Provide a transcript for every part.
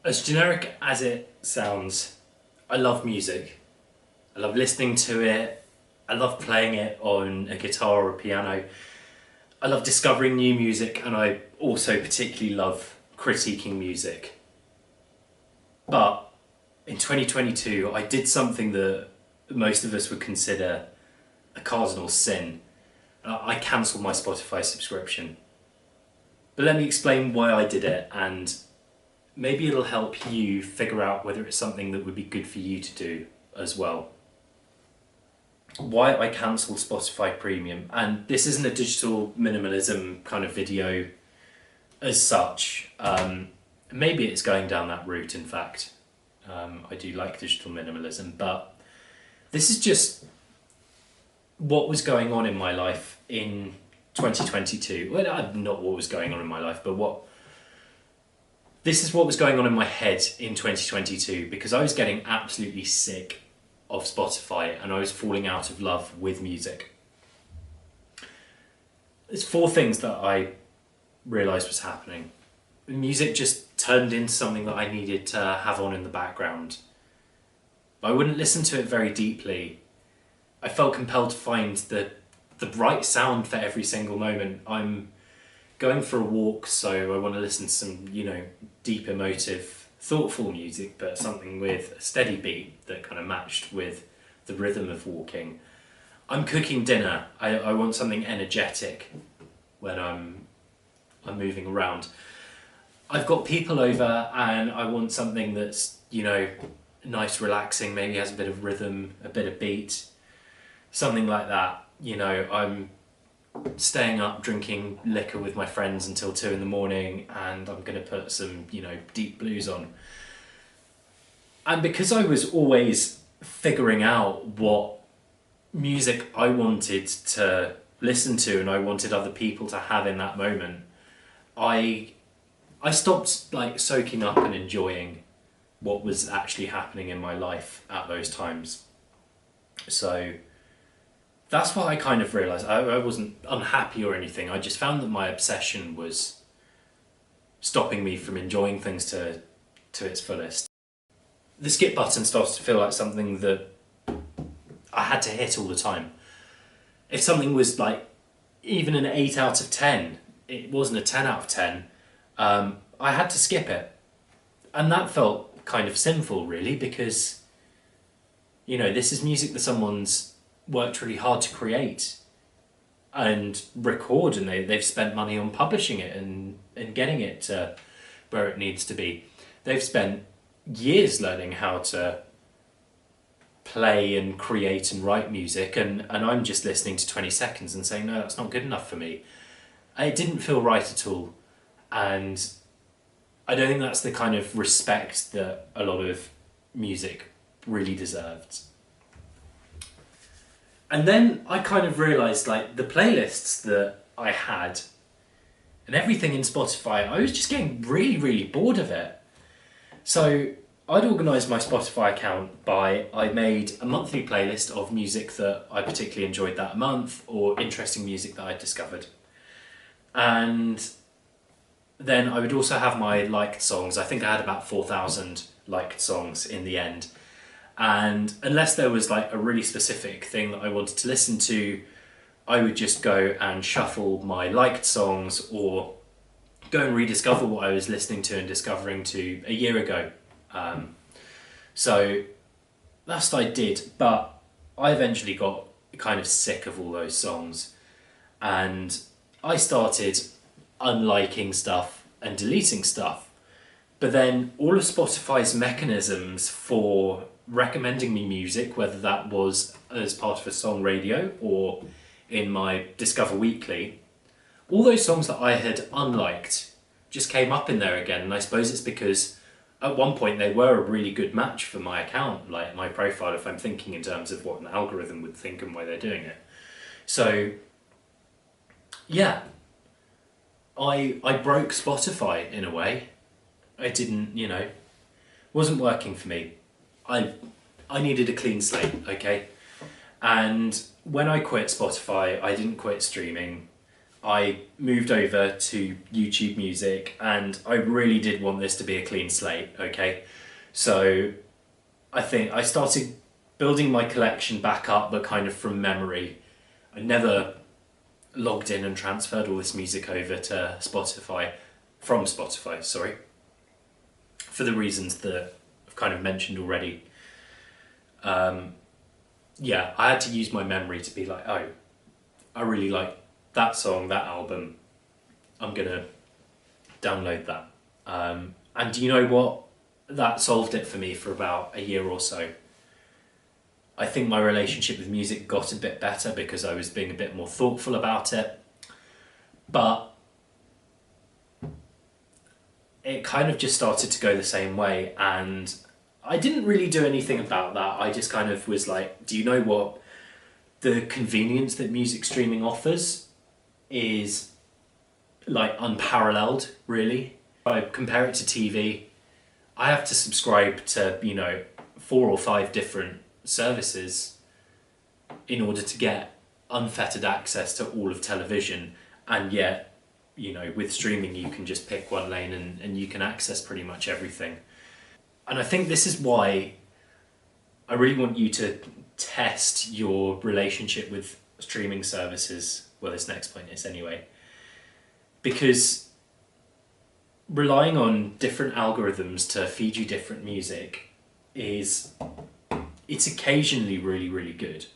As generic as it sounds, I love music. I love listening to it. I love playing it on a guitar or a piano. I love discovering new music, and I also particularly love critiquing music. But in 2022, I did something that most of us would consider a cardinal sin. I cancelled my Spotify subscription. But let me explain why I did it, and maybe it'll help you figure out whether it's something that would be good for you to do as well. Why I cancelled Spotify Premium, and this isn't a digital minimalism kind of video as such. Maybe it's going down that route, in fact. I do like digital minimalism, but this is just what was going on in my life in 2022. Well, not what was going on in my life, but this is what was going on in my head in 2022, because I was getting absolutely sick of Spotify and I was falling out of love with music. There's four things that I realised was happening. Music just turned into something that I needed to have on in the background. I wouldn't listen to it very deeply. I felt compelled to find the right sound for every single moment. I'm going for a walk, so I want to listen to some, deep, emotive, thoughtful music, but something with a steady beat that kind of matched with the rhythm of walking. I'm cooking dinner. I want something energetic when I'm moving around. I've got people over and I want something that's, nice, relaxing, maybe has a bit of rhythm, a bit of beat, something like that. I'm staying up drinking liquor with my friends until 2 in the morning, and I'm going to put some, deep blues on. And because I was always figuring out what music I wanted to listen to and I wanted other people to have in that moment, I stopped soaking up and enjoying what was actually happening in my life at those times. So that's what I kind of realised. I wasn't unhappy or anything. I just found that my obsession was stopping me from enjoying things to its fullest. The skip button started to feel like something that I had to hit all the time. If something was even an 8 out of 10, it wasn't a 10 out of 10, I had to skip it. And that felt kind of sinful, really, because, this is music that someone's worked really hard to create and record, and they've spent money on publishing it and getting it to where it needs to be. They've spent years learning how to play and create and write music, and I'm just listening to 20 seconds and saying, no, that's not good enough for me. It didn't feel right at all, and I don't think that's the kind of respect that a lot of music really deserved. And then I kind of realised the playlists that I had and everything in Spotify, I was just getting really, really bored of it. So I'd organised my Spotify account by, I made a monthly playlist of music that I particularly enjoyed that month or interesting music that I discovered. And then I would also have my liked songs. I think I had about 4,000 liked songs in the end. And unless there was a really specific thing that I wanted to listen to, I would just go and shuffle my liked songs or go and rediscover what I was listening to and discovering to a year ago. So that's what I did, but I eventually got kind of sick of all those songs, and I started unliking stuff and deleting stuff. But then all of Spotify's mechanisms for recommending me music, whether that was as part of a song radio or in my Discover Weekly, all those songs that I had unliked just came up in there again. And I suppose it's because at one point they were a really good match for my account, my profile, if I'm thinking in terms of what an algorithm would think and why they're doing it. So yeah, I broke Spotify in a way. I didn't, wasn't working for me. I needed a clean slate, okay? And when I quit Spotify, I didn't quit streaming. I moved over to YouTube Music, and I really did want this to be a clean slate, okay? So I think I started building my collection back up, but kind of from memory. I never logged in and transferred all this music over to Spotify, from Spotify, sorry, for the reasons that I've kind of mentioned already. Yeah, I had to use my memory to be like, oh, I really like that song, that album, I'm gonna download that. And do you know what? That solved it for me for about a year or so. I think my relationship with music got a bit better because I was being a bit more thoughtful about it. But it kind of just started to go the same way, and I didn't really do anything about that. I just kind of was like, do you know what? The convenience that music streaming offers is like unparalleled, really. If I compare it to TV, I have to subscribe to, 4 or 5 different services in order to get unfettered access to all of television, and yet, with streaming you can just pick one lane and you can access pretty much everything. And I think this is why I really want you to test your relationship with streaming services, well, this next point is anyway, because relying on different algorithms to feed you different music it's occasionally really, really good.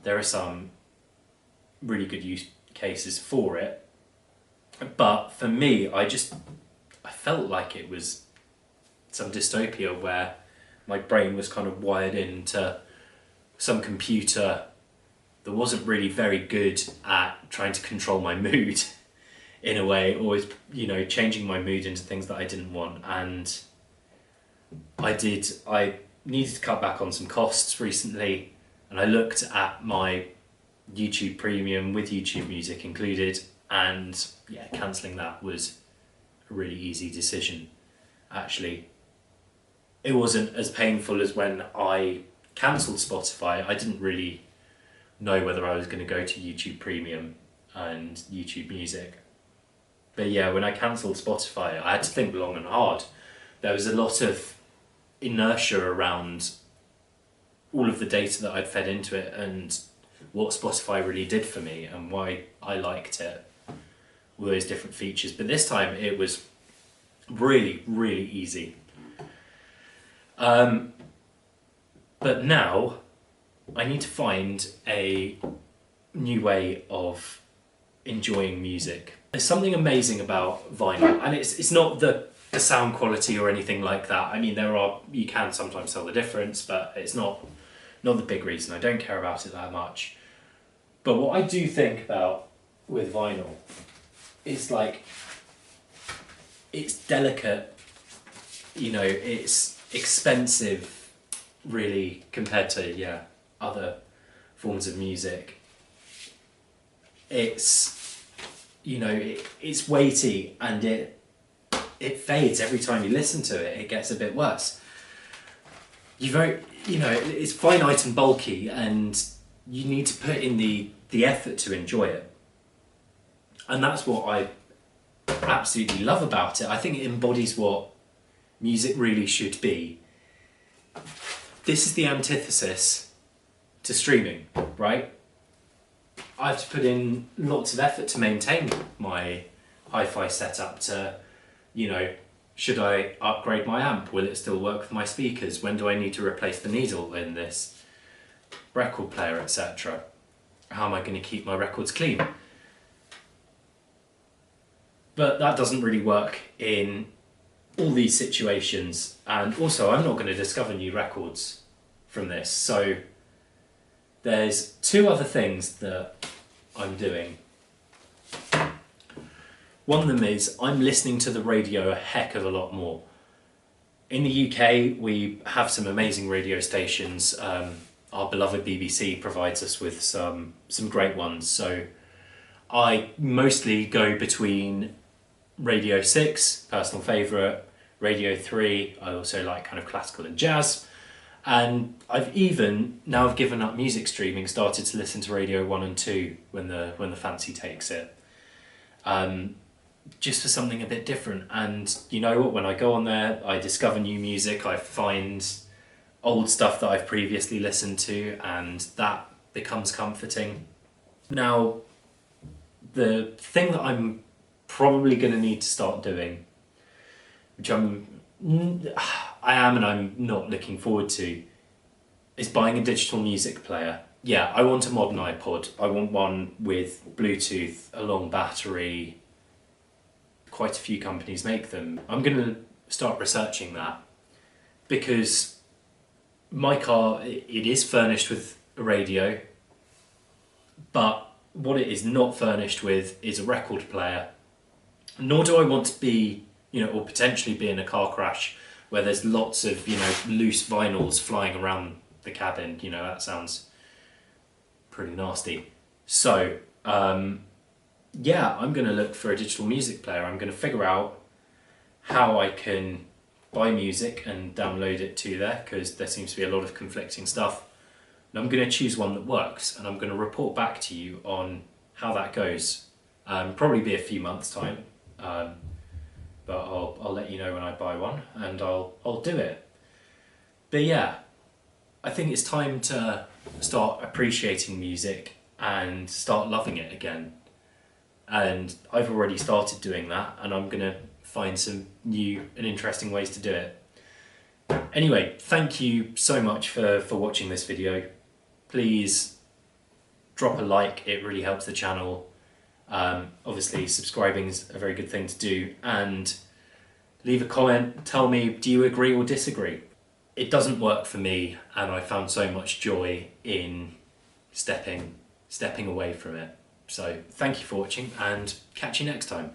There are some really good use cases for it, but for me, I felt like it was some dystopia where my brain was kind of wired into some computer that wasn't really very good at trying to control my mood in a way, always, changing my mood into things that I didn't want. And I needed to cut back on some costs recently, and I looked at my YouTube Premium with YouTube Music included, and yeah, cancelling that was a really easy decision. Actually, it wasn't as painful as when I cancelled Spotify. I didn't really know whether I was going to go to YouTube Premium and YouTube Music. But yeah, when I cancelled Spotify, I had to think long and hard. There was a lot of inertia around all of the data that I'd fed into it and what Spotify really did for me and why I liked it, all those different features. But this time it was really, really easy. But now I need to find a new way of enjoying music. There's something amazing about vinyl, and it's not the sound quality or anything like that. I mean, you can sometimes tell the difference, but it's not the big reason. I don't care about it that much. But what I do think about with vinyl is like, it's delicate, it's expensive really compared to other forms of music. It's it's weighty, and it fades every time you listen to it. It gets a bit worse. It's finite and bulky, and you need to put in the effort to enjoy it. And that's what I absolutely love about it. I think it embodies what music really should be. This is the antithesis to streaming, right? I have to put in lots of effort to maintain my hi-fi setup to, should I upgrade my amp? Will it still work with my speakers? When do I need to replace the needle in this record player, etc.? How am I going to keep my records clean? But that doesn't really work in all these situations. And also, I'm not going to discover new records from this. So there's 2 other things that I'm doing. One of them is I'm listening to the radio a heck of a lot more. In the UK, we have some amazing radio stations. Our beloved BBC provides us with some great ones. So I mostly go between Radio 6, personal favourite, Radio 3, I also like kind of classical and jazz. And I've given up music streaming, started to listen to Radio 1 and 2 when the fancy takes it. just for something a bit different. And you know what, when I go on there, I discover new music, I find old stuff that I've previously listened to, and that becomes comforting. Now, the thing that I'm probably going to need to start doing, which I am and I'm not looking forward to, is buying a digital music player. Yeah, I want a modern iPod. I want one with Bluetooth, a long battery. Quite a few companies make them. I'm going to start researching that, because my car, it is furnished with a radio, but what it is not furnished with is a record player. Nor do I want to be, or potentially be in a car crash where there's lots of, loose vinyls flying around the cabin. That sounds pretty nasty. So, yeah, I'm going to look for a digital music player. I'm going to figure out how I can buy music and download it to there, because there seems to be a lot of conflicting stuff. And I'm going to choose one that works, and I'm going to report back to you on how that goes. Probably be a few months' time, but I'll let you know when I buy one, and I'll do it. But yeah, I think it's time to start appreciating music and start loving it again. And I've already started doing that, and I'm going to find some new and interesting ways to do it. Anyway, thank you so much for watching this video. Please drop a like, it really helps the channel. Obviously subscribing is a very good thing to do, and leave a comment, tell me, do you agree or disagree? It doesn't work for me, and I found so much joy in stepping away from it. So thank you for watching, and catch you next time.